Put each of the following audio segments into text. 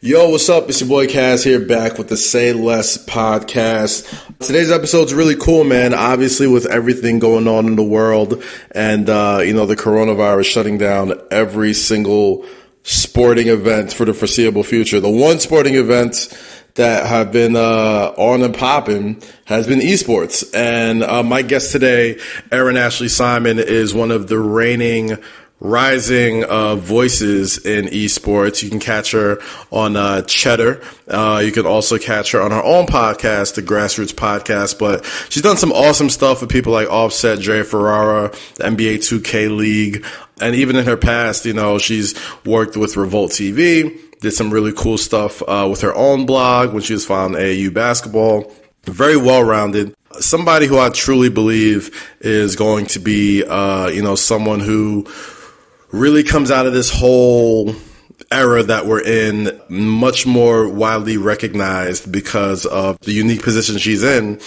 Yo, what's up? It's your boy Kaz here, back with the Say Less podcast. Today's episode's really cool, man. Obviously, with everything going on in the world and, the coronavirus shutting down every single sporting event for the foreseeable future. The one sporting event that have been on and popping has been eSports. And my guest today, Erin Ashley Simon, is one of the reigning rising voices in eSports. You can catch her on Cheddar. You can also catch her on her own podcast, the Grassroots Podcast. But she's done some awesome stuff with people like Offset, Ferrara, the NBA 2K League. And even in her past, she's worked with Revolt TV, did some really cool stuff with her own blog when she was following AAU basketball. Very well-rounded. Somebody who I truly believe is going to be, someone who really comes out of this whole era that we're in much more widely recognized because of the unique position she's in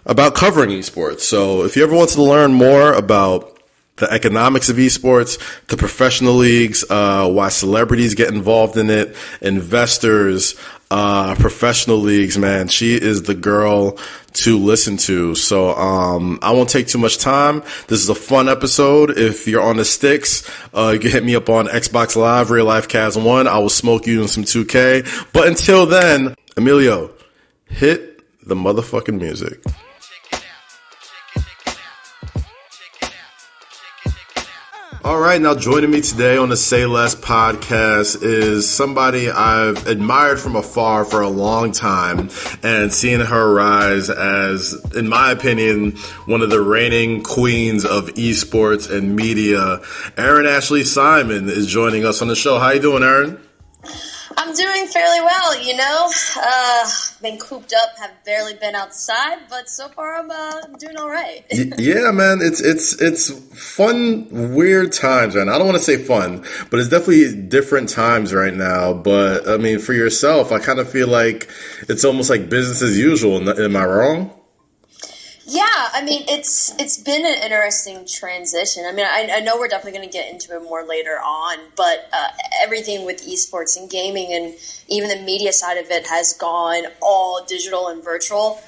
about covering esports. So if you ever want to learn more about the economics of esports, the professional leagues, why celebrities get involved in it, investors, professional leagues, man, she is the girl to listen to. So I won't take too much time. This is a fun episode. If you're on the sticks, you can hit me up on Xbox Live, Real Life Caz 1. I will smoke you in some 2K. But until then, Emilio, hit the motherfucking music. All right, now joining me today on the Say Less podcast is somebody I've admired from afar for a long time, and seeing her rise as, in my opinion, one of the reigning queens of esports and media. Erin Ashley Simon is joining us on the show. How you doing, Erin? I'm doing fairly well, been cooped up, have barely been outside, but so far I'm doing all right. Yeah, man, it's fun, weird times, man. I don't want to say fun, but it's definitely different times right now. But I mean, for yourself, I kind of feel like it's almost like business as usual. Am I wrong? Yeah, I mean, it's been an interesting transition. I mean, I know we're definitely going to get into it more later on, but everything with esports and gaming and even the media side of it has gone all digital and virtual.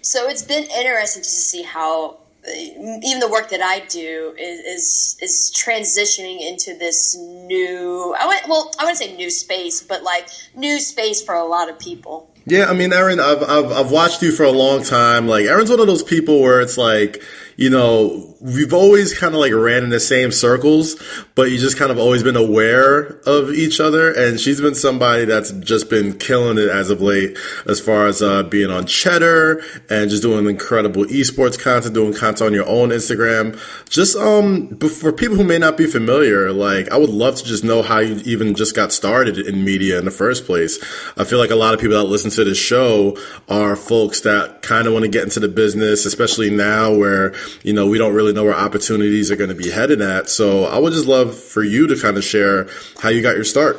So it's been interesting to see how even the work that I do is transitioning into this new, I wouldn't say new space, but like new space for a lot of people. Yeah, I mean, Erin, I've watched you for a long time. Like, Erin's one of those people where it's like, we've always kind of like ran in the same circles, but you just kind of always been aware of each other. And she's been somebody that's just been killing it as of late, as far as being on Cheddar and just doing incredible esports content, doing content on your own Instagram. Just for people who may not be familiar, like, I would love to just know how you even just got started in media in the first place. I feel like a lot of people that listen to this show are folks that kind of want to get into the business, especially now where we don't really know where opportunities are going to be headed at. So I would just love for you to kind of share how you got your start.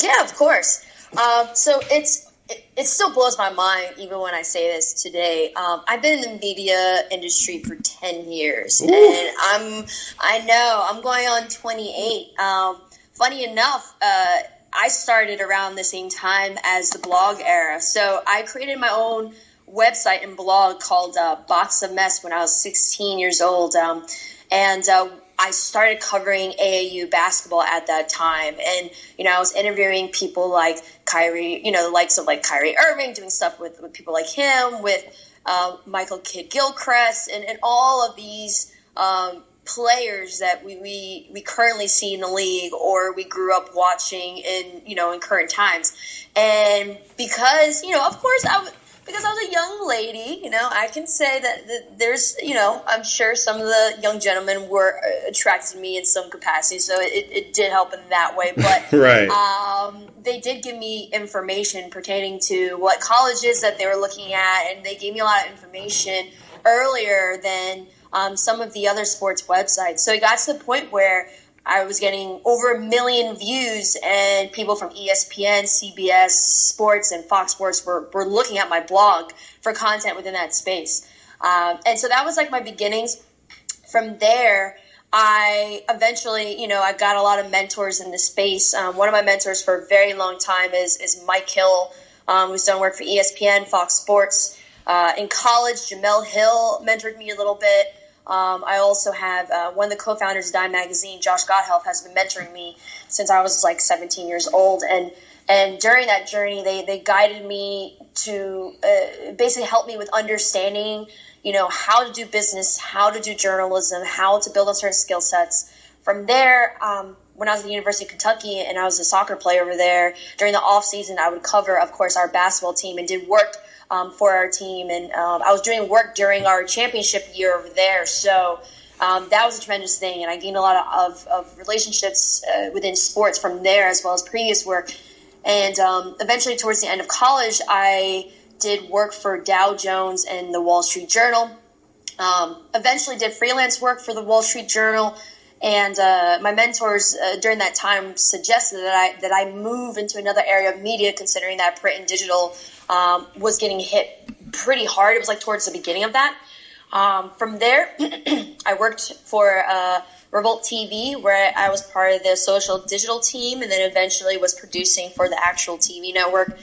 Yeah, of course. So it still blows my mind even when I say this today. I've been in the media industry for 10 years. Ooh. And I'm going on 28. Funny enough, I started around the same time as the blog era. So I created my own website and blog called Box of Mess when I was 16 years old. I started covering AAU basketball at that time. And, I was interviewing people like Kyrie, the likes of like Kyrie Irving, doing stuff with people like him, with Michael Kidd-Gilchrist, and all of these players that we currently see in the league or we grew up watching in current times. And because, of course because I was a young lady, I can say that there's, I'm sure some of the young gentlemen were attracted to me in some capacity, so it did help in that way. But right. They did give me information pertaining to what colleges that they were looking at, and they gave me a lot of information earlier than some of the other sports websites. So it got to the point where I was getting over 1 million views, and people from ESPN, CBS Sports, and Fox Sports were looking at my blog for content within that space. And so that was like my beginnings. From there, I eventually, I got a lot of mentors in this space. One of my mentors for a very long time is Mike Hill, who's done work for ESPN, Fox Sports. In college, Jamel Hill mentored me a little bit. I also have one of the co-founders of Dime Magazine, Josh Godhelf, has been mentoring me since I was like 17 years old. And during that journey, they guided me to basically help me with understanding, how to do business, how to do journalism, how to build on certain skill sets. From there, when I was at the University of Kentucky and I was a soccer player over there, during the off season, I would cover, of course, our basketball team and did work for our team. And I was doing work during our championship year over there. So that was a tremendous thing. And I gained a lot of relationships within sports from there, as well as previous work. And eventually, towards the end of college, I did work for Dow Jones and the Wall Street Journal. Eventually did freelance work for the Wall Street Journal. And my mentors during that time suggested that I move into another area of media, considering that print and digital was getting hit pretty hard. It was like towards the beginning of that. From there, I worked for Revolt TV, where I was part of the social digital team, and then eventually was producing for the actual TV network.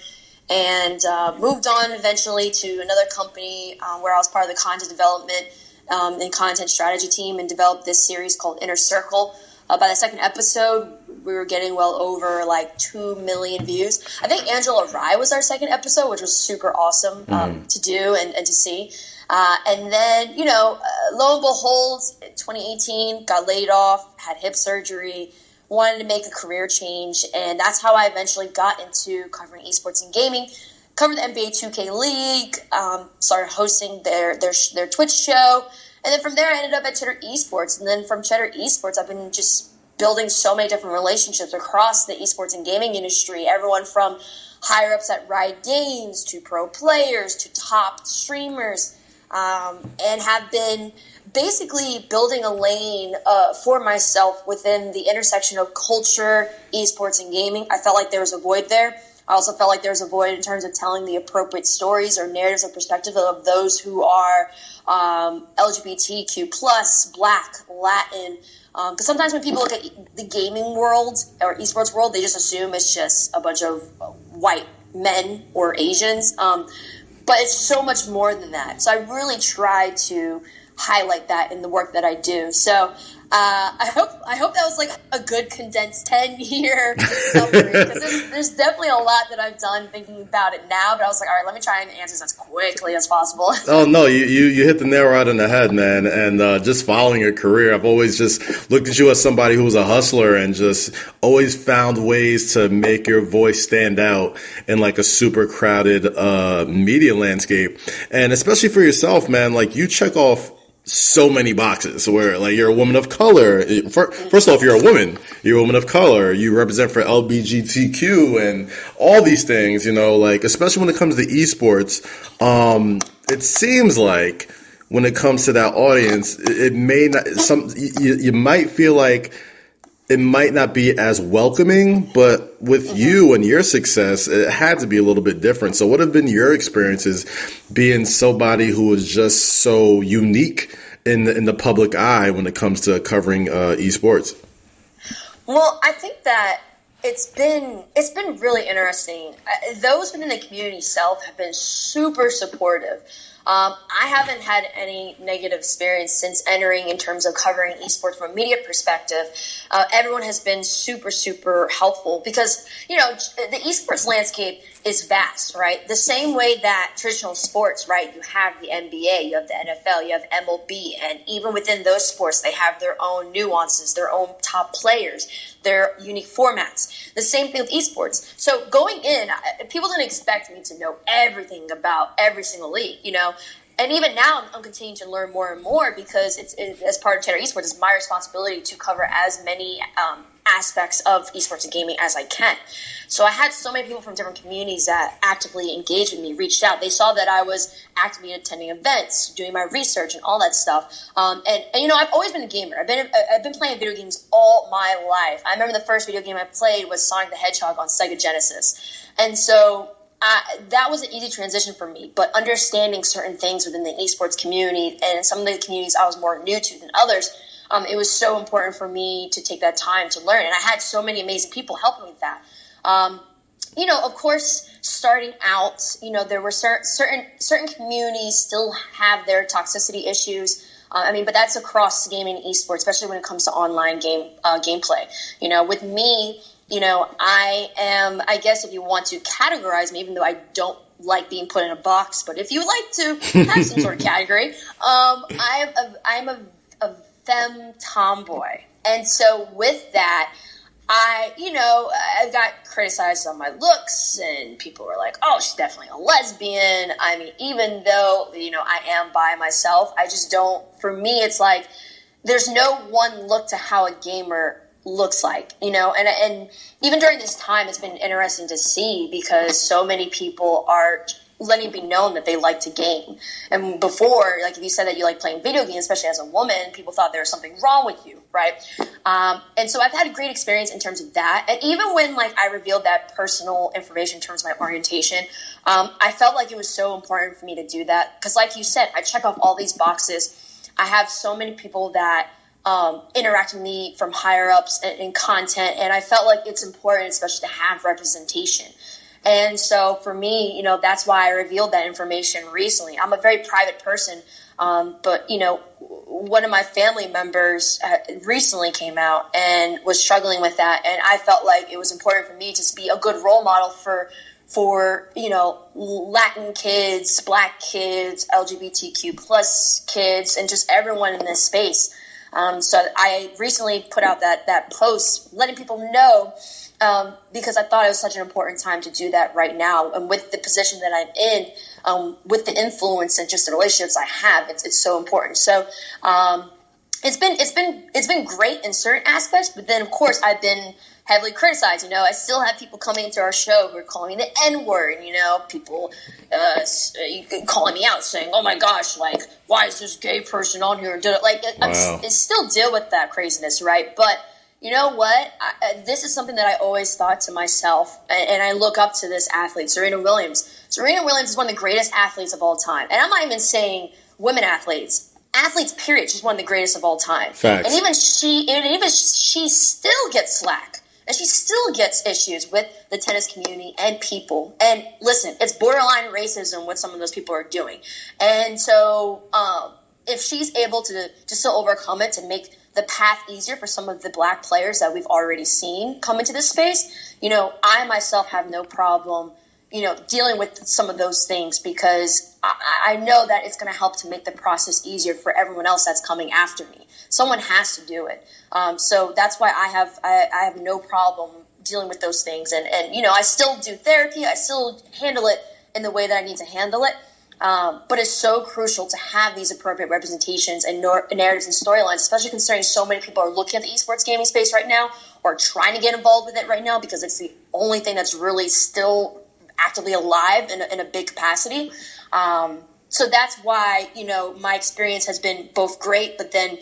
And moved on eventually to another company where I was part of the content development and content strategy team, and developed this series called Inner Circle. By the second episode, we were getting well over like 2 million views. I think Angela Rye was our second episode, which was super awesome to do and to see. And then, lo and behold, 2018, got laid off, had hip surgery, wanted to make a career change, and that's how I eventually got into covering esports and gaming. Covered the NBA 2K League, started hosting their Twitch show, and then from there I ended up at Cheddar eSports. And then from Cheddar eSports, I've been just building so many different relationships across the esports and gaming industry. Everyone from higher ups at Riot Games to pro players to top streamers, and have been basically building a lane for myself within the intersection of culture, esports, and gaming. I felt like there was a void there. I also felt like there was a void in terms of telling the appropriate stories or narratives or perspective of those who are LGBTQ+, Black, Latin. Because sometimes when people look at the gaming world or esports world, they just assume it's just a bunch of white men or Asians. But it's so much more than that. So I really try to highlight that in the work that I do. So I hope that was like a good condensed 10-year summary, because there's definitely a lot that I've done thinking about it now, but I was like, all right, let me try and answer this as quickly as possible. Oh, no, you hit the nail right on the head, man. And just following your career, I've always just looked at you as somebody who was a hustler and just always found ways to make your voice stand out in like a super crowded media landscape. And especially for yourself, man, like you check off so many boxes where like you're a woman of color. First off, you're a woman of color. You represent for LGBTQ and all these things, like especially when it comes to esports. It seems like when it comes to that audience, it may not, you might feel like it might not be as welcoming, but with you and your success, it had to be a little bit different. So what have been your experiences being somebody who is just so unique in the public eye when it comes to covering esports? Well, I think that it's been really interesting. Those within the community itself have been super supportive. I haven't had any negative experience since entering in terms of covering esports from a media perspective. Everyone has been super, super helpful because, the esports landscape is vast, right? The same way that traditional sports, right? You have the NBA, you have the NFL, you have MLB, and even within those sports, they have their own nuances, their own top players, their unique formats. The same thing with esports. So going in, people didn't expect me to know everything about every single league, And even now, I'm continuing to learn more and more because it's as part of Cheddar eSports, it's my responsibility to cover as many aspects of esports and gaming as I can. So I had so many people from different communities that actively engaged with me, reached out. They saw that I was actively attending events, doing my research and all that stuff. And I've always been a gamer. I've been playing video games all my life. I remember the first video game I played was Sonic the Hedgehog on Sega Genesis. And so that was an easy transition for me, but understanding certain things within the esports community and some of the communities I was more new to than others, it was so important for me to take that time to learn. And I had so many amazing people helping me with that. Of course, starting out, there were certain communities still have their toxicity issues. But that's across gaming and esports, especially when it comes to online gameplay. With me, I guess if you want to categorize me, even though I don't like being put in a box, but if you like to have some sort of category, I'm a femme tomboy. And so with that, I got criticized on my looks, and people were like, oh, she's definitely a lesbian. I mean, even though, I am by myself, I just don't, for me, it's like, there's no one look to how a gamer looks like, and even during this time, it's been interesting to see because so many people are letting it be known that they like to game. And before, like if you said that you like playing video games, especially as a woman, people thought there was something wrong with you, right? And so I've had a great experience in terms of that. And even when I revealed that personal information in terms of my orientation, I felt like it was so important for me to do that. Because like you said, I check off all these boxes. I have so many people that interact with me from higher ups in content. And I felt like it's important, especially to have representation. And so for me, that's why I revealed that information recently. I'm a very private person, but, one of my family members recently came out and was struggling with that. And I felt like it was important for me to be a good role model for Latin kids, Black kids, LGBTQ plus kids, and just everyone in this space. So I recently put out that post letting people know, because I thought it was such an important time to do that right now. And with the position that I'm in, with the influence and just the relationships I have, it's so important. So it's been great in certain aspects, but then of course I've been heavily criticized. I still have people coming into our show who are calling me the N-word. People calling me out, saying, "Oh my gosh, why is this gay person on here?" Wow. I still deal with that craziness, right? But you know what? This is something that I always thought to myself, and I look up to this athlete, Serena Williams. Serena Williams is one of the greatest athletes of all time, and I'm not even saying women athletes, period. She's one of the greatest of all time. Facts. And even she still gets slack. And she still gets issues with the tennis community and people. And listen, it's borderline racism what some of those people are doing. And so if she's able to still overcome it, to make the path easier for some of the Black players that we've already seen come into this space, I myself have no problem, dealing with some of those things, because I know that it's going to help to make the process easier for everyone else that's coming after me. Someone has to do it. So that's why I have no problem dealing with those things. And I still do therapy. I still handle it in the way that I need to handle it. But it's so crucial to have these appropriate representations and narratives and storylines, especially considering so many people are looking at the esports gaming space right now, or trying to get involved with it right now, because it's the only thing that's really still actively alive in a big capacity. So that's why, my experience has been both great, but then,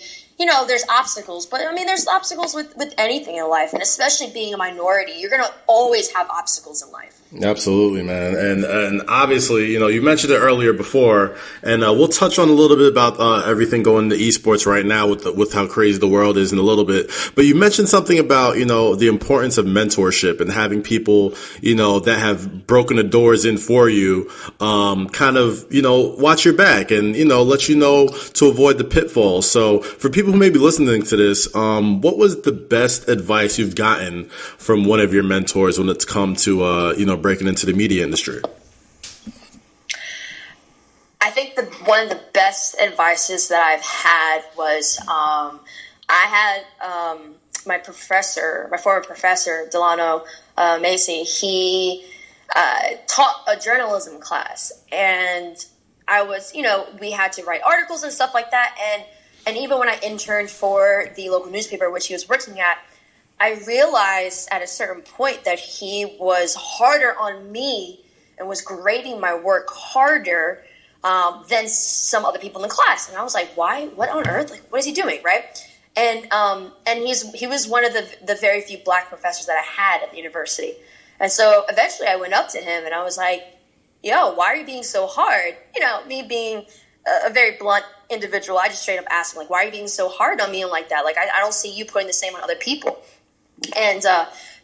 there's obstacles. But, there's obstacles with anything in life, and especially being a minority. You're going to always have obstacles in life. Absolutely, man. And obviously, you mentioned it earlier before, and we'll touch on a little bit about everything going to esports right now with how crazy the world is in a little bit. But you mentioned something about, the importance of mentorship and having people, that have broken the doors in for you, watch your back and, let you know to avoid the pitfalls. So for people who may be listening to this, what was the best advice you've gotten from one of your mentors when it's come to, breaking into the media industry? I think one of the best advices that I've had was I had my former professor, Delano Macy. He taught a journalism class, and I was, we had to write articles and stuff like that. And even when I interned for the local newspaper, which he was working at, I realized at a certain point that he was harder on me and was grading my work harder than some other people in the class. And I was like, why? What on earth? What is he doing, right? And he was one of the very few Black professors that I had at the university. And so eventually I went up to him and I was like, yo, why are you being so hard? Me being a very blunt individual, I just straight up asked him, like, why are you being so hard on me and like that? Like, I don't see you putting the same on other people. And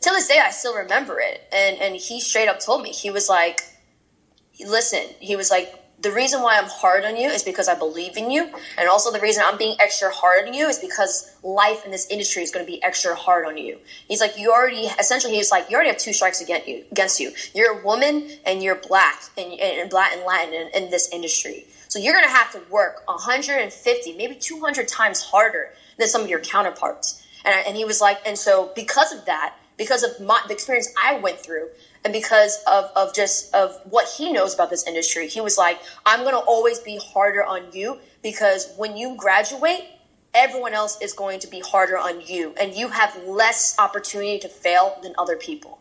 till this day, I still remember it. And he straight up told me, he was like, listen, he was like, the reason why I'm hard on you is because I believe in you. And also the reason I'm being extra hard on you is because life in this industry is going to be extra hard on you. He's like, you already have 2 strikes against you. You're a woman and you're black and black and Latin in this industry. So you're going to have to work 150, maybe 200 times harder than some of your counterparts. And he was like, and so because of that, because of the experience I went through, and because of what he knows about this industry, he was like, I'm going to always be harder on you because when you graduate, everyone else is going to be harder on you and you have less opportunity to fail than other people.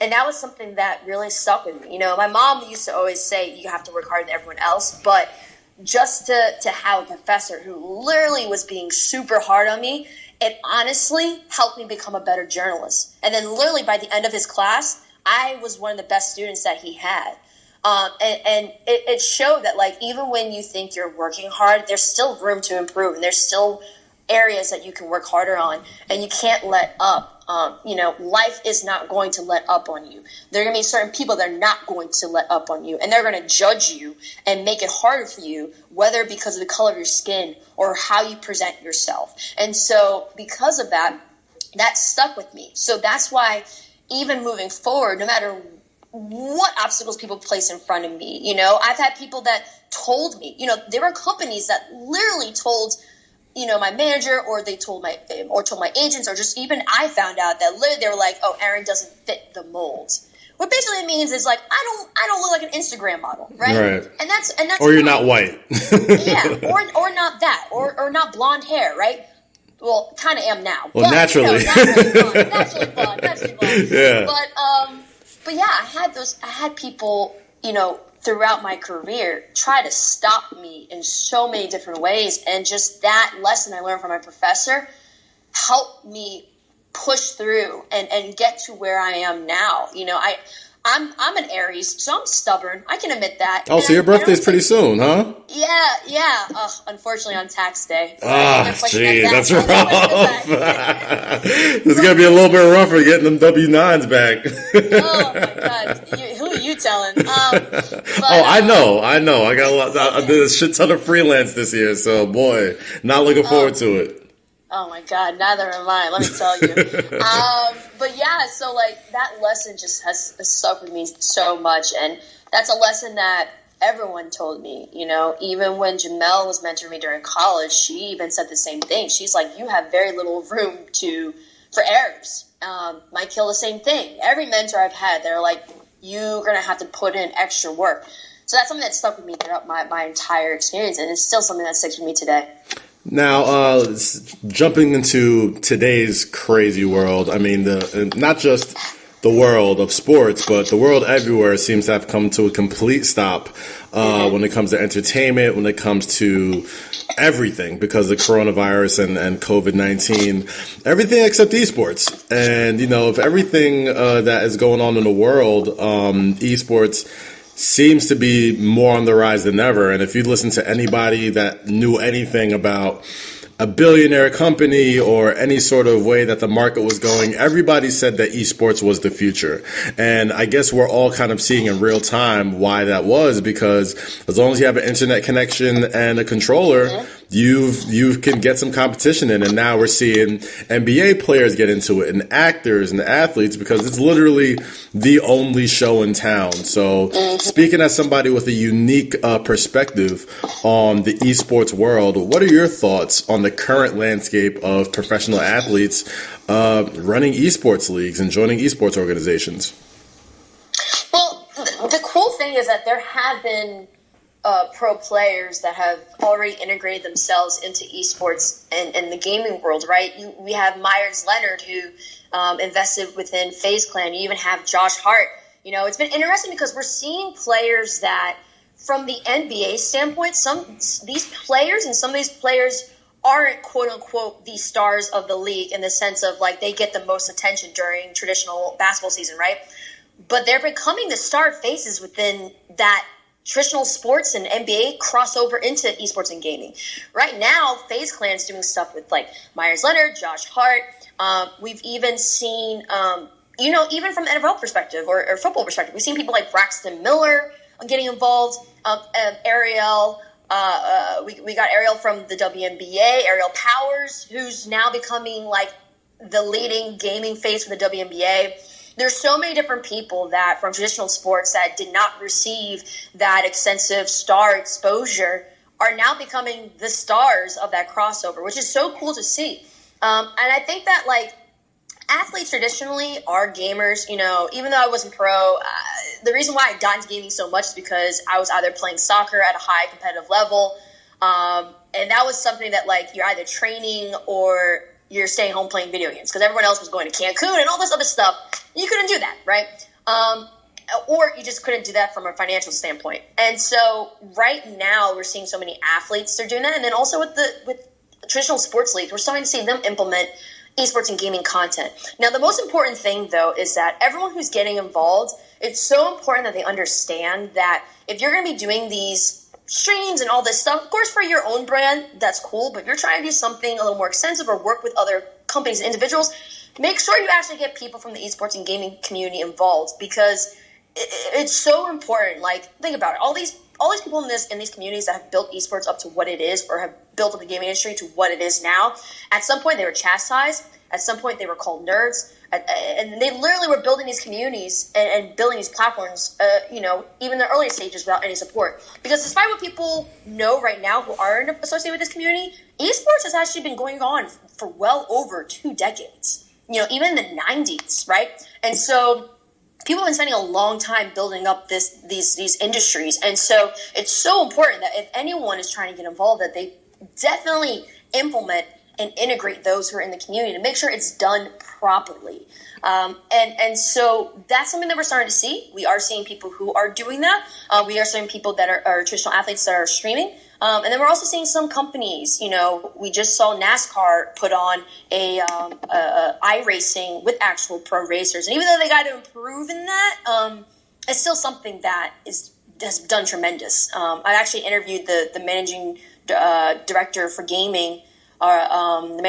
And that was something that really stuck with me. You know, my mom used to always say you have to work harder than everyone else, but just to have a professor who literally was being super hard on me, it honestly helped me become a better journalist. And then literally by the end of his class, I was one of the best students that he had. And it showed that, like, even when you think you're working hard, there's still room to improve. And there's still areas that you can work harder on. And you can't let up. Life is not going to let up on you. There are going to be certain people that are not going to let up on you. And they're going to judge you and make it harder for you, whether because of the color of your skin or how you present yourself. And so because of that, that stuck with me. So that's why even moving forward, no matter what obstacles people place in front of me, you know, I've had people that told me, you know, there were companies that literally told, you know, my manager, or they told my agents, or just even I found out that literally they were like, oh, Erin doesn't fit the mold. What basically means is like, I don't look like an Instagram model, right? And that's or you're not white. Yeah, or not that, or not blonde hair, right? Well, kind of am now. Well, but, naturally. Naturally blonde. Yeah. But yeah, I had people, you know, throughout my career try to stop me in so many different ways. And just that lesson I learned from my professor helped me push through and get to where I am now. You know, I'm an Aries, so I'm stubborn. I can admit that. Oh, so your birthday's pretty soon, huh? Yeah. Unfortunately, on tax day. So gee, that's rough. It's gonna be a little bit rougher getting them W-9s back. Oh my God, who are you telling? I know. I got a lot. I did a shit ton of freelance this year, so boy, not looking forward to it. Oh my God, neither am I, let me tell you. But yeah, so like that lesson just has stuck with me so much. And that's a lesson that everyone told me, you know, even when Jamel was mentoring me during college, she even said the same thing. She's like, you have very little room for errors. Mike Hill, the same thing. Every mentor I've had, they're like, you're going to have to put in extra work. So that's something that stuck with me throughout my entire experience. And it's still something that sticks with me today. Now, jumping into today's crazy world, I mean, not just the world of sports, but the world everywhere seems to have come to a complete stop when it comes to entertainment, when it comes to everything, because of coronavirus and COVID-19, everything except eSports. And, you know, if everything that is going on in the world, eSports seems to be more on the rise than ever. And if you listen to anybody that knew anything about a billionaire company or any sort of way that the market was going, everybody said that esports was the future. And I guess we're all kind of seeing in real time why that was, because as long as you have an internet connection and a controller, you can get some competition in. And now we're seeing NBA players get into it, and actors and athletes, because it's literally the only show in town. So speaking as somebody with a unique perspective on the esports world, what are your thoughts on the current landscape of professional athletes running esports leagues and joining esports organizations? Well, the cool thing is that there have been pro players that have already integrated themselves into esports and the gaming world, right? We have Myers Leonard, who invested within FaZe Clan. You even have Josh Hart. You know, it's been interesting because we're seeing players that, from the NBA standpoint, some of these players aren't quote unquote the stars of the league in the sense of like they get the most attention during traditional basketball season, right? But they're becoming the star faces within that traditional sports and NBA cross over into esports and gaming. Right now, FaZe Clan's doing stuff with like Myers Leonard, Josh Hart. We've even seen, even from the NFL perspective or football perspective, we've seen people like Braxton Miller getting involved. Ariel, we got Ariel from the WNBA, Ariel Powers, who's now becoming like the leading gaming face for the WNBA. There's so many different people that from traditional sports that did not receive that extensive star exposure are now becoming the stars of that crossover, which is so cool to see. And I think that like athletes traditionally are gamers, even though I wasn't pro, the reason why I got into gaming so much is because I was either playing soccer at a high competitive level. And that was something that like you're either training or you're staying home playing video games because everyone else was going to Cancun and all this other stuff. You couldn't do that, right? Or you just couldn't do that from a financial standpoint. And so right now we're seeing so many athletes that are doing that. And then also with traditional sports leagues, we're starting to see them implement esports and gaming content. Now, the most important thing, though, is that everyone who's getting involved, it's so important that they understand that if you're going to be doing these streams and all this stuff, of course, for your own brand, that's cool. But if you're trying to do something a little more extensive or work with other companies and individuals, make sure you actually get people from the esports and gaming community involved because it's so important. Like, think about it. All these people in these communities that have built esports up to what it is or have built up the gaming industry to what it is now, at some point they were chastised. At some point they were called nerds. And they literally were building these communities and building these platforms, even in the earlier stages without any support. Because despite what people know right now who aren't associated with this community, esports has actually been going on for well over 2 decades. Even in the 90s, right? And so people have been spending a long time building up these industries. And so it's so important that if anyone is trying to get involved, that they definitely implement and integrate those who are in the community to make sure it's done properly. And so that's something that we're starting to see. We are seeing people who are doing that. We are seeing people that are traditional athletes that are streaming. And then we're also seeing some companies, we just saw NASCAR put on a iRacing with actual pro racers. And even though they got to improve in that, it's still something that has done tremendous. I actually interviewed the managing director for gaming, the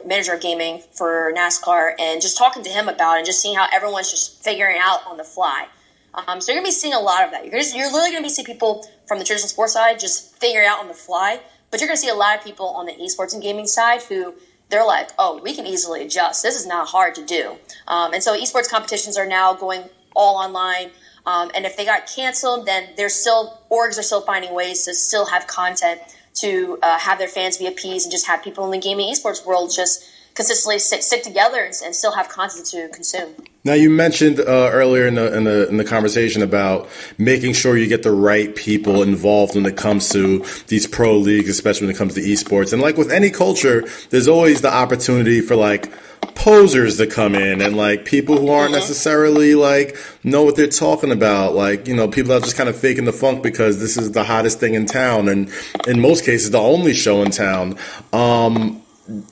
manager of gaming for NASCAR, and just talking to him about it and just seeing how everyone's just figuring it out on the fly. So you're going to be seeing a lot of that. You're literally going to be seeing people from the traditional sports side just figure it out on the fly, but you're going to see a lot of people on the esports and gaming side who they're like, oh, we can easily adjust. This is not hard to do. And so esports competitions are now going all online. And if they got canceled, then orgs are still finding ways to still have content to have their fans be appeased and just have people in the gaming esports world just consistently stick together and still have content to consume. Now, you mentioned earlier in the conversation about making sure you get the right people involved when it comes to these pro leagues, especially when it comes to esports. And like with any culture, there's always the opportunity for like posers to come in and like people who aren't necessarily like know what they're talking about. Like, people that are just kind of faking the funk because this is the hottest thing in town. And in most cases, the only show in town.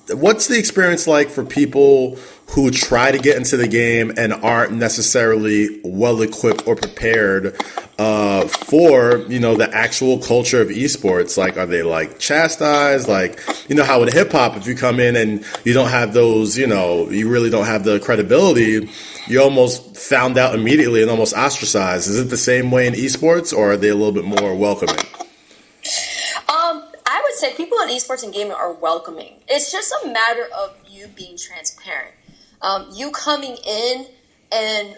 What's the experience like for people who try to get into the game and aren't necessarily well equipped or prepared for, the actual culture of esports? Like, are they like chastised? Like, how with hip hop, if you come in and you don't have those, you really don't have the credibility, you're almost found out immediately and almost ostracized. Is it the same way in esports, or are they a little bit more welcoming? I would say people in esports and gaming are welcoming. It's just a matter of you being transparent. You coming in, and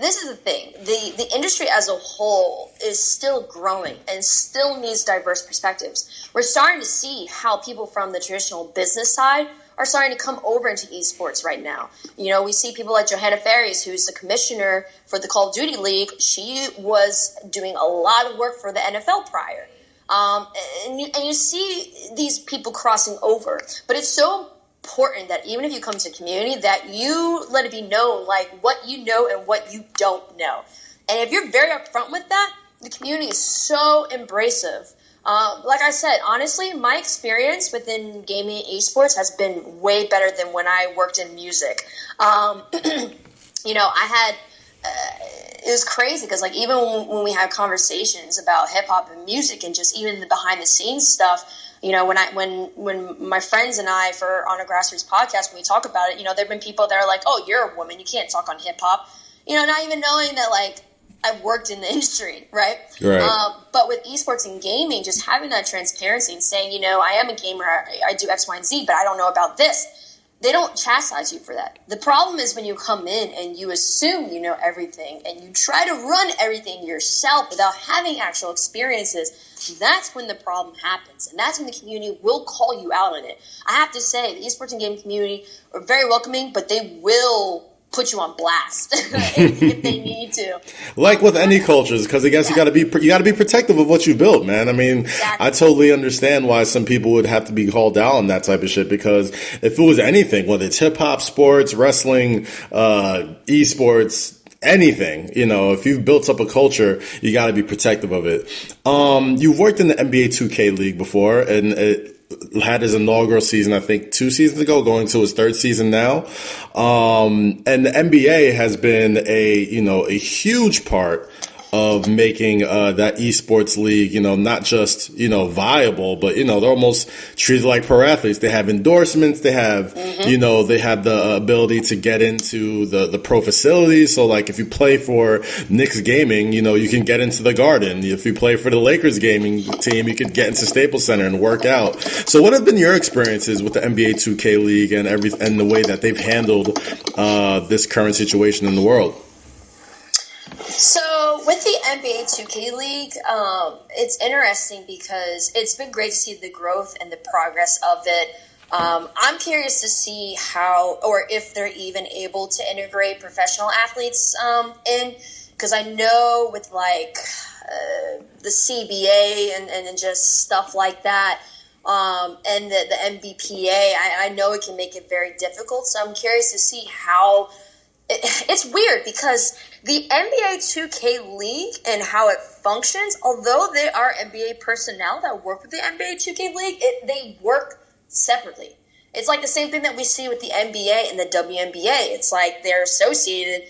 this is the thing, the industry as a whole is still growing and still needs diverse perspectives. We're starting to see how people from the traditional business side are starting to come over into esports right now. We see people like Johanna Faries, who's the commissioner for the Call of Duty League. She was doing a lot of work for the NFL prior. And you see these people crossing over, but it's so important that even if you come to a community that you let it be known like what you know and what you don't know. And if you're very upfront with that, the community is so embracive. Like I said, honestly, my experience within gaming and esports has been way better than when I worked in music. I had it was crazy because like even when we had conversations about hip hop and music and just even the behind the scenes stuff, you know, when my friends and I on a Grassroots podcast, when we talk about it, you know, there've been people that are like, oh, you're a woman, you can't talk on hip hop, you know, not even knowing that like I've worked in the industry, right? But with esports and gaming, just having that transparency and saying, you know, I am a gamer, I do X, Y, and Z, but I don't know about this. They don't chastise you for that. The problem is when you come in and you assume you know everything and you try to run everything yourself without having actual experiences. That's when the problem happens. And that's when the community will call you out on it. I have to say, the esports and gaming community are very welcoming, but they will put you on blast if they need to. Like with any cultures, because I guess you got to be protective of what you built, man. I mean, exactly. I totally understand why some people would have to be called out on that type of shit, because if it was anything, whether it's hip hop, sports, wrestling, esports, anything, you know, if you've built up a culture, you got to be protective of it. You've worked in the NBA 2K League before, and it had his inaugural season, I think 2 seasons ago, going to his 3rd season now. And the NBA has been a huge part of making that esports league, you know, not just, you know, viable, but, you know, they're almost treated like pro athletes. They have endorsements. They have, you know, they have the ability to get into the pro facilities. So like if you play for Knicks Gaming, you know, you can get into the Garden. If you play for the Lakers gaming team, you could get into Staples Center and work out. So what have been your experiences with the NBA 2K League and the way that they've handled this current situation in the world? So with the NBA 2K League, it's interesting because it's been great to see the growth and the progress of it. I'm curious to see how, or if they're even able to integrate professional athletes in, because I know with like the CBA and just stuff like that, and the NBPA, I know it can make it very difficult. So I'm curious to see how. It's weird because the NBA 2K League and how it functions, although there are NBA personnel that work with the NBA 2K League, they work separately. It's like the same thing that we see with the NBA and the WNBA. It's like they're associated,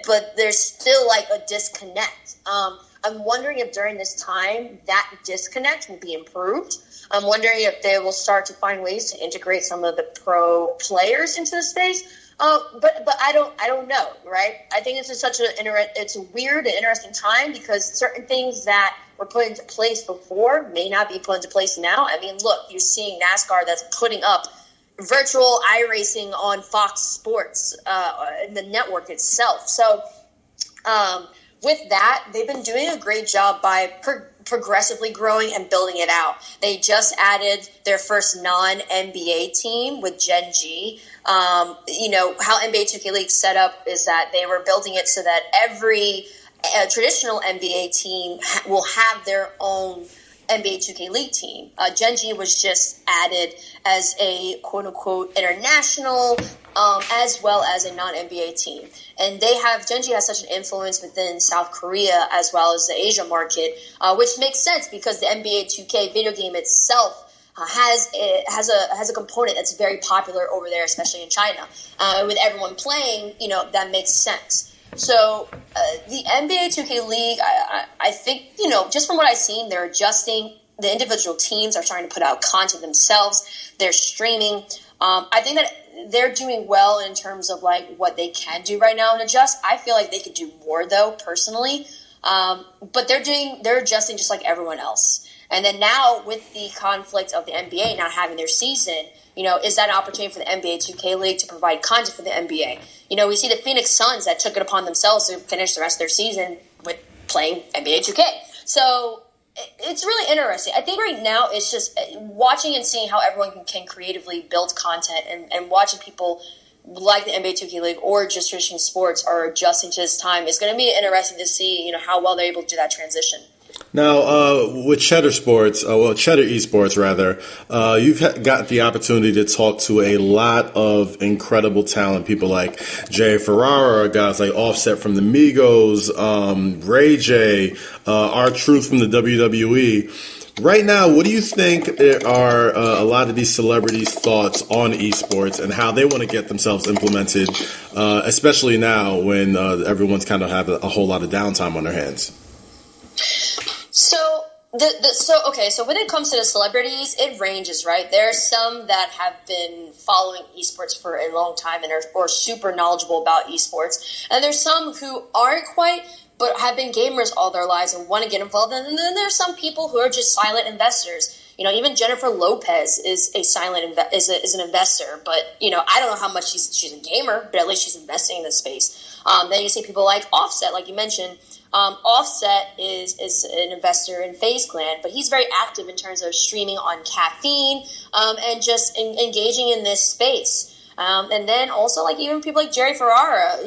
but there's still like a disconnect. I'm wondering if during this time that disconnect will be improved. I'm wondering if they will start to find ways to integrate some of the pro players into the space. But I don't know, right? I think it's it's a weird and interesting time because certain things that were put into place before may not be put into place now. I mean, look, you're seeing NASCAR that's putting up virtual iRacing on Fox Sports, the network itself. So with that, they've been doing a great job by progressively growing and building it out. They just added their first non-NBA team with Gen G. You know, how NBA 2K League set up is that they were building it so that every traditional NBA team will have their own NBA 2K League team. Gen G was just added as a quote-unquote international as well as a non-NBA team. And Gen G has such an influence within South Korea as well as the Asia market, which makes sense because the NBA 2K video game itself has a component that's very popular over there, especially in China. With everyone playing, you know, that makes sense. So the NBA 2K League, I think, you know, just from what I've seen, they're adjusting. The individual teams are trying to put out content themselves. They're streaming. I think that they're doing well in terms of like what they can do right now and adjust. I feel like they could do more though, personally. But they're adjusting just like everyone else. And then now with the conflict of the NBA not having their season, you know, is that an opportunity for the NBA 2K League to provide content for the NBA? You know, we see the Phoenix Suns that took it upon themselves to finish the rest of their season with playing NBA 2K. So it's really interesting. I think right now it's just watching and seeing how everyone can creatively build content and watching people like the NBA 2K League or just traditional sports are adjusting to this time. It's going to be interesting to see, you know, how well they're able to do that transition. Now, with Cheddar Cheddar eSports rather, you've got the opportunity to talk to a lot of incredible talent. People like Ferrara, guys like Offset from the Migos, Ray J, R-Truth from the WWE. Right now, what do you think are a lot of these celebrities' thoughts on esports and how they want to get themselves implemented, especially now when everyone's kind of have a whole lot of downtime on their hands? So so when it comes to the celebrities, it ranges, right? There are some that have been following esports for a long time and are super knowledgeable about esports, and there's some who aren't quite, but have been gamers all their lives and want to get involved. And then there's some people who are just silent investors. Even Jennifer Lopez is a is an investor, but I don't know how much she's a gamer, but at least she's investing in this space. Then you see people like Offset, like you mentioned. Offset is an investor in FaZe Clan, but he's very active in terms of streaming on Caffeine and just engaging in this space. And then also like even people like Jerry Ferrara,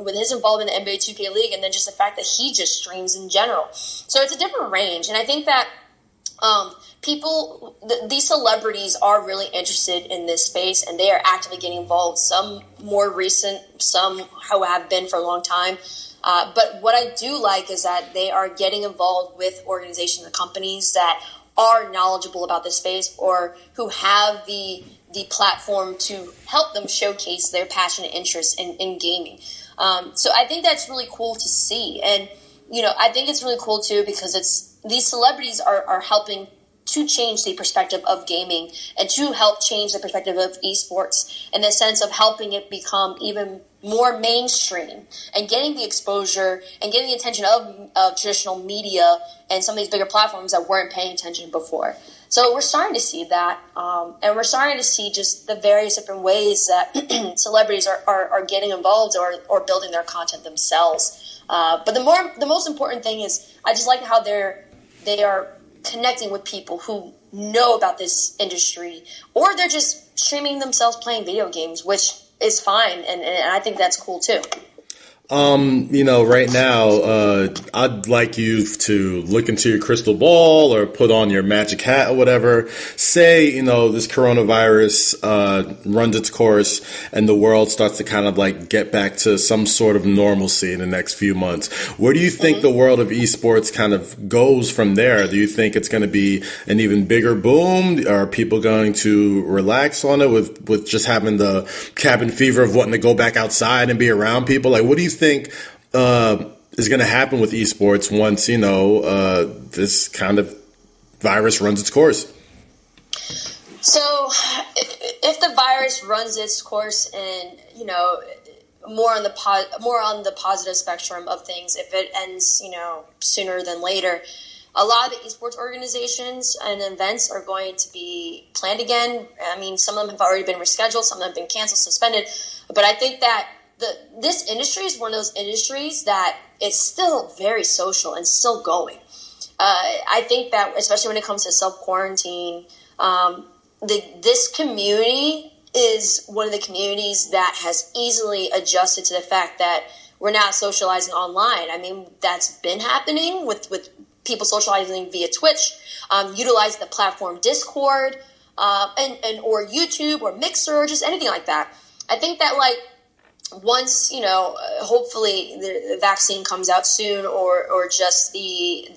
with his involvement in the NBA 2K League, and then just the fact that he just streams in general. So it's a different range, and I think that these celebrities are really interested in this space, and they are actively getting involved. Some more recent, some who have been for a long time. But what I do like is that they are getting involved with organizations and companies that are knowledgeable about this space or who have the platform to help them showcase their passion and interest in gaming. So I think that's really cool to see. And, I think it's really cool too because these celebrities are helping to change the perspective of gaming and to help change the perspective of esports in the sense of helping it become even more mainstream and getting the exposure and getting the attention of traditional media and some of these bigger platforms that weren't paying attention before. So we're starting to see that, and we're starting to see just the various different ways that celebrities are getting involved or building their content themselves. But the most important thing is I just like how they are connecting with people who know about this industry, or they're just streaming themselves playing video games, which is fine, and I think that's cool too. Right now, I'd like you to look into your crystal ball or put on your magic hat or whatever. Say, this coronavirus runs its course and the world starts to kind of like get back to some sort of normalcy in the next few months. Where do you think the world of esports kind of goes from there? Do you think it's going to be an even bigger boom? Are people going to relax on it with just having the cabin fever of wanting to go back outside and be around people? Like, what do you think is going to happen with esports once this kind of virus runs its course? So if the virus runs its course and more on the positive spectrum of things, if it ends sooner than later, a lot of the esports organizations and events are going to be planned again. I mean, some of them have already been rescheduled, some of them have been canceled, suspended, but I think that this industry is one of those industries that is still very social and still going. I think that, especially when it comes to self-quarantine, this community is one of the communities that has easily adjusted to the fact that we're not socializing online. I mean, that's been happening with people socializing via Twitch, utilizing the platform Discord, and or YouTube or Mixer or just anything like that. I think that once, hopefully the vaccine comes out soon or just the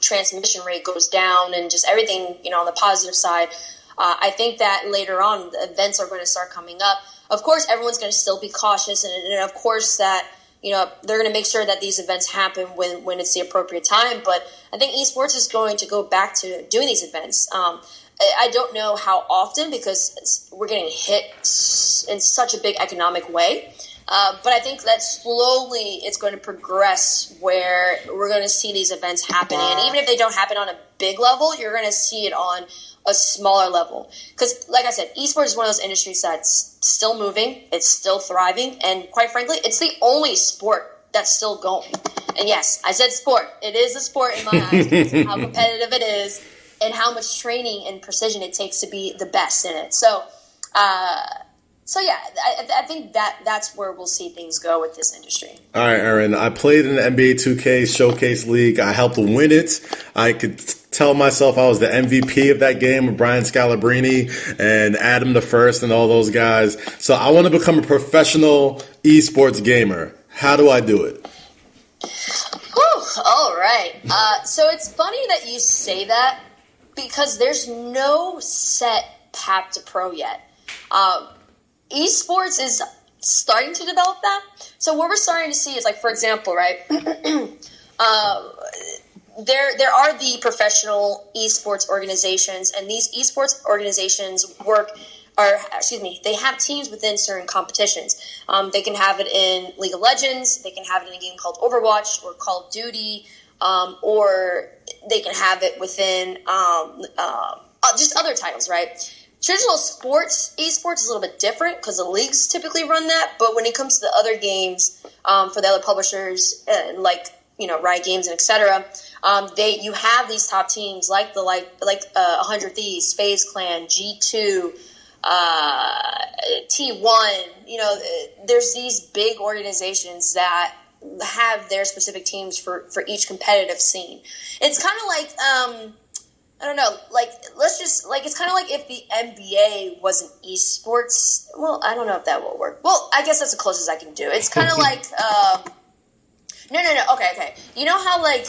transmission rate goes down and just everything, on the positive side, I think that later on the events are going to start coming up. Of course, everyone's going to still be cautious. And of course that, they're going to make sure that these events happen when it's the appropriate time. But I think esports is going to go back to doing these events. I don't know how often because we're getting hit in such a big economic way. But I think that slowly it's going to progress where we're going to see these events happening. And even if they don't happen on a big level, you're going to see it on a smaller level. Because, like I said, esports is one of those industries that's still moving. It's still thriving. And quite frankly, it's the only sport that's still going. And yes, I said sport. It is a sport in my eyes because of how competitive it is and how much training and precision it takes to be the best in it. So yeah, I think that's where we'll see things go with this industry. All right, Erin, I played in the NBA 2K Showcase League. I helped win it. I could tell myself I was the MVP of that game with Brian Scalabrine and Adam the First and all those guys. So I want to become a professional esports gamer. How do I do it? Whew, all right. So it's funny that you say that because there's no set path to pro yet. Esports is starting to develop that. So what we're starting to see is, like, for example, right, there are the professional esports organizations, and these esports organizations they have teams within certain competitions. They can have it in League of Legends, they can have it in a game called Overwatch or Call of Duty, or they can have it within just other titles, right? Traditional sports, esports is a little bit different because the leagues typically run that. But when it comes to the other games, for the other publishers, like, you know, Riot Games and etc., you have these top teams like 100 Thieves, FaZe Clan, G2, T1. You know, there's these big organizations that have their specific teams for each competitive scene. It's kind of like I don't know, like, it's kind of like if the NBA was an esports. Well, I don't know if that will work. Well, I guess that's the closest I can do. It's kind of like, no. Okay. You know how, like,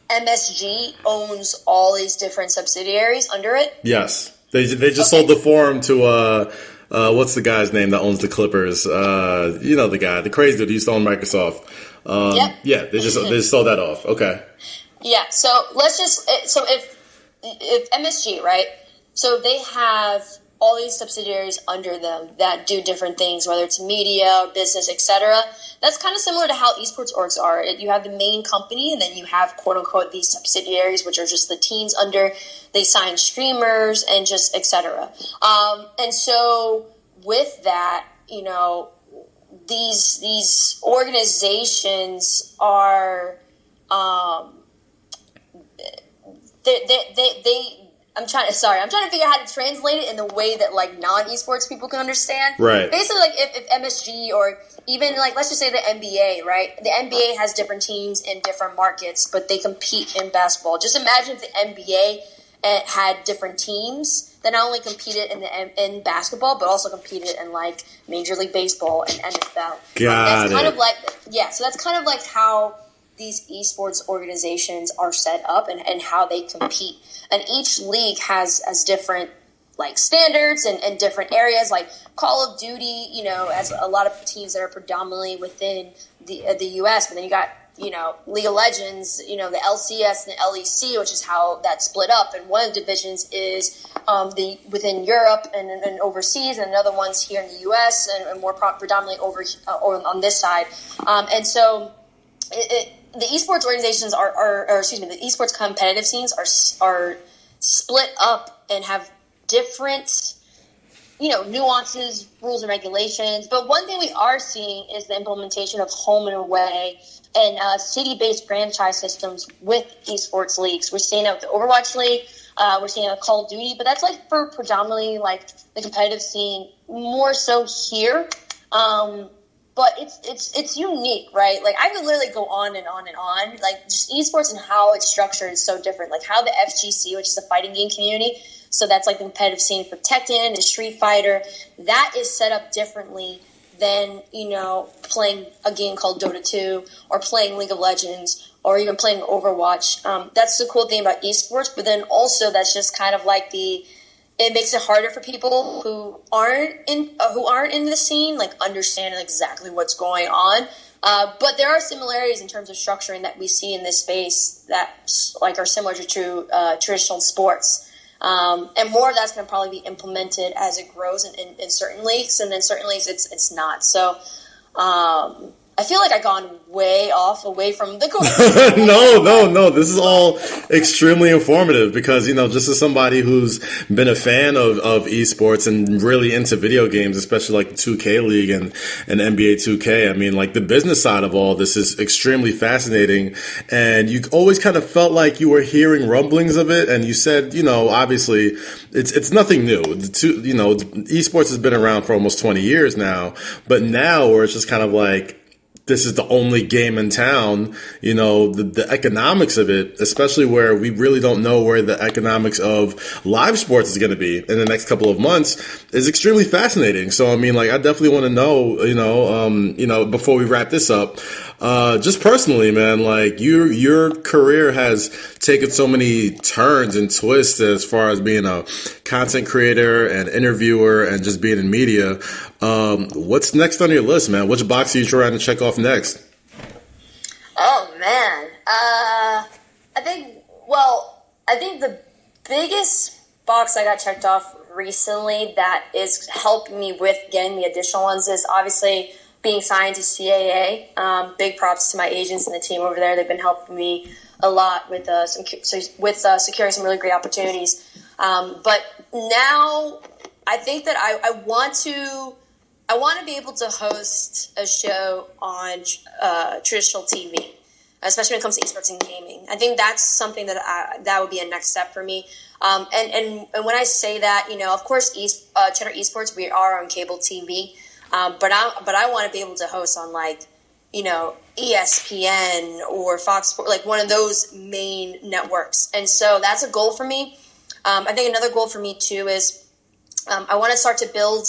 MSG owns all these different subsidiaries under it? Yes. They just sold the forum to, what's the guy's name that owns the Clippers? You know the guy, the crazy dude who used to own Microsoft. Yep. Yeah, they just sold that off. Okay. Yeah, so if MSG, right? So they have all these subsidiaries under them that do different things, whether it's media, business, etc. That's kind of similar to how esports orgs are. You have the main company, and then you have, quote unquote, these subsidiaries, which are just the teams under. They sign streamers and just etc. And so with that, you know, these organizations are I'm trying to figure out how to translate it in the way that, like, non-esports people can understand. Right. Basically, like, if MSG or even, like, let's just say the NBA, right? The NBA has different teams in different markets, but they compete in basketball. Just imagine if the NBA had different teams that not only competed in basketball, but also competed in, like, Major League Baseball and NFL. That's kind of like how these esports organizations are set up and how they compete. And each league has different, like, standards and different areas. Like Call of Duty, you know, has a lot of teams that are predominantly within the US, but then you got, you know, League of Legends, you know, the LCS and the LEC, which is how that's split up. And one of the divisions is within Europe and overseas, and another one's here in the US and more predominantly over on this side. And so the esports organizations the esports competitive scenes are split up and have different, you know, nuances, rules, and regulations. But one thing we are seeing is the implementation of home and away and city-based franchise systems with esports leagues. We're seeing that with the Overwatch League. We're seeing it with Call of Duty, but that's, like, for predominantly, like, the competitive scene more so here. But it's unique, right? Like, I could literally go on and on and on. Like, just esports and how it's structured is so different. Like, how the FGC, which is the fighting game community, so that's like the competitive scene for Tekken and Street Fighter, that is set up differently than, you know, playing a game called Dota 2 or playing League of Legends or even playing Overwatch. That's the cool thing about esports, but then also that's just kind of like it makes it harder for people who aren't in the scene, like, understanding exactly what's going on. But there are similarities in terms of structuring that we see in this space that, like, are similar to traditional sports. And more of that's going to probably be implemented as it grows in certain leagues, and then certain leagues it's not. So I feel like I've gone away from the course. No. This is all extremely informative because, you know, just as somebody who's been a fan of esports and really into video games, especially like the 2K League and NBA 2K, I mean, like, the business side of all this is extremely fascinating. And you always kind of felt like you were hearing rumblings of it. And you said, you know, obviously it's nothing new. You know, esports has been around for almost 20 years now, but now where it's just kind of like, this is the only game in town, you know, the economics of it, especially where we really don't know where the economics of live sports is going to be in the next couple of months, is extremely fascinating. So, I mean, like, I definitely want to know, you know, before we wrap this up, just personally, man, like your career has taken so many turns and twists as far as being a content creator and interviewer and just being in media. What's next on your list, man? Which box are you trying to check off next? Oh man, I think the biggest box I got checked off recently that is helping me with getting the additional ones is obviously being signed to CAA. Big props to my agents and the team over there. They've been helping me a lot with securing some really great opportunities. But now I think that I want to be able to host a show on traditional TV, especially when it comes to esports and gaming. I think that's something that would be a next step for me. And when I say that, of course, Cheddar Esports, we are on cable TV, but I want to be able to host on ESPN or Fox Sports, like one of those main networks. And so that's a goal for me. I think another goal for me too is I want to start to build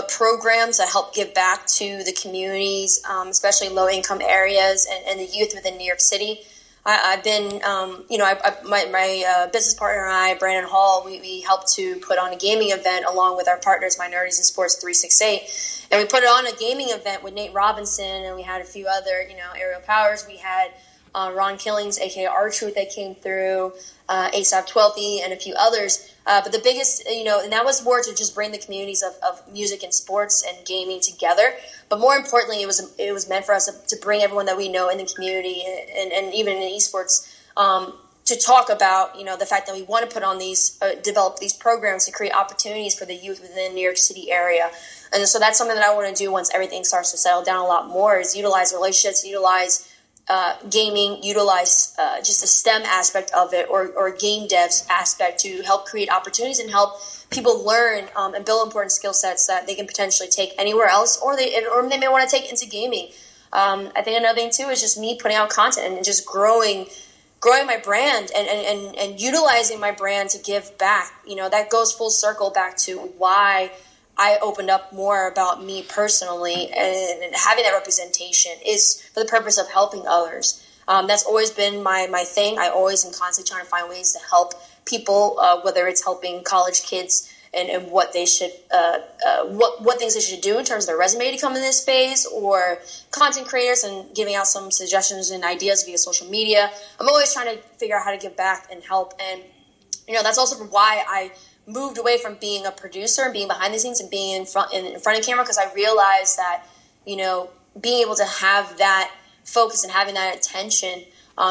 programs that help give back to the communities, especially low-income areas and the youth within New York City. I've been, my business partner and I, Brandon Hall, we helped to put on a gaming event along with our partners, Minorities in Sports 368. And we put it on a gaming event with Nate Robinson, and we had a few other, Aerial Powers. We had Ron Killings, a.k.a. R-Truth, that came through, ASAP 12 and a few others. But the biggest, and that was more to just bring the communities of music and sports and gaming together. But more importantly, it was meant for us to bring everyone that we know in the community and even in esports to talk about, the fact that we want to put on develop these programs to create opportunities for the youth within the New York City area. And so that's something that I want to do once everything starts to settle down a lot more, is utilize relationships, utilize gaming, utilize just the STEM aspect of it or game devs aspect to help create opportunities and help people learn and build important skill sets that they can potentially take anywhere else or they may want to take into gaming. I think another thing too is just me putting out content and just growing my brand and utilizing my brand to give back. That goes full circle back to why I opened up more about me personally, and having that representation is for the purpose of helping others. That's always been my thing. I always am constantly trying to find ways to help people, whether it's helping college kids and what they should, what things they should do in terms of their resume to come in this space, or content creators and giving out some suggestions and ideas via social media. I'm always trying to figure out how to give back and help, and that's also why I moved away from being a producer and being behind the scenes and being in front of camera, because I realized that, being able to have that focus and having that attention,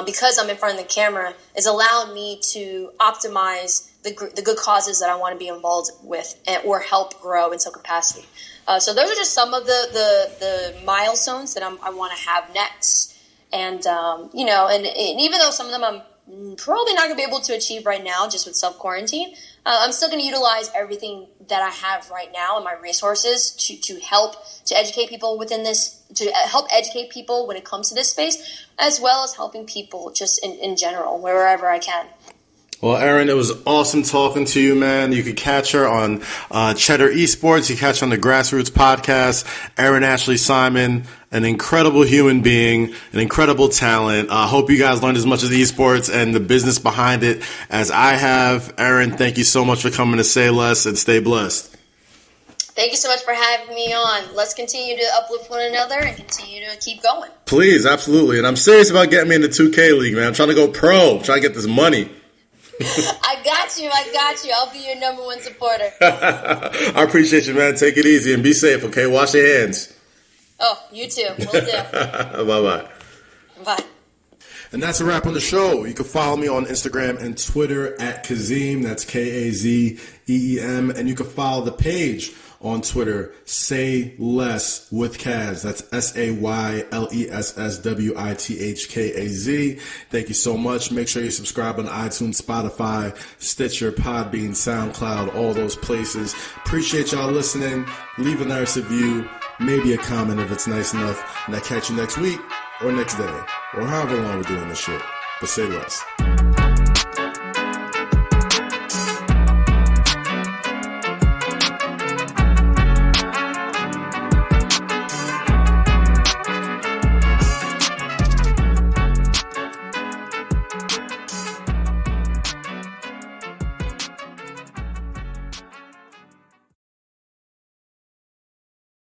because I'm in front of the camera, is allowing me to optimize the good causes that I want to be involved with or help grow in some capacity. So those are just some of the milestones that I want to have next. And, and even though some of them I'm probably not going to be able to achieve right now just with self-quarantine, I'm still going to utilize everything that I have right now and my resources to help to educate people within this, to help educate people when it comes to this space, as well as helping people just in general, wherever I can. Well, Erin, it was awesome talking to you, man. You could catch her on Cheddar Esports. You can catch her on the Grassroots podcast. Erin Ashley Simon, an incredible human being, an incredible talent. I hope you guys learned as much of the esports and the business behind it as I have. Erin, thank you so much for coming to Say Less, and stay blessed. Thank you so much for having me on. Let's continue to uplift one another and continue to keep going. Please, absolutely. And I'm serious about getting me in the 2K League, man. I'm trying to go pro. I'm trying to get this money. I got you. I'll be your number one supporter. I appreciate you, man. Take it easy and be safe, okay? Wash your hands. Oh, you too. Will do. Bye-bye. Bye. And that's a wrap on the show. You can follow me on Instagram and Twitter at Kazim. That's Kazeem. And you can follow the page on Twitter, Say Less with Kaz. That's SAYLESSWITHKAZ. Thank you so much. Make sure you subscribe on iTunes, Spotify, Stitcher, Podbean, SoundCloud, all those places. Appreciate y'all listening. Leave a nice review, maybe a comment if it's nice enough. And I'll catch you next week or next day or however long we're doing this shit. But say less.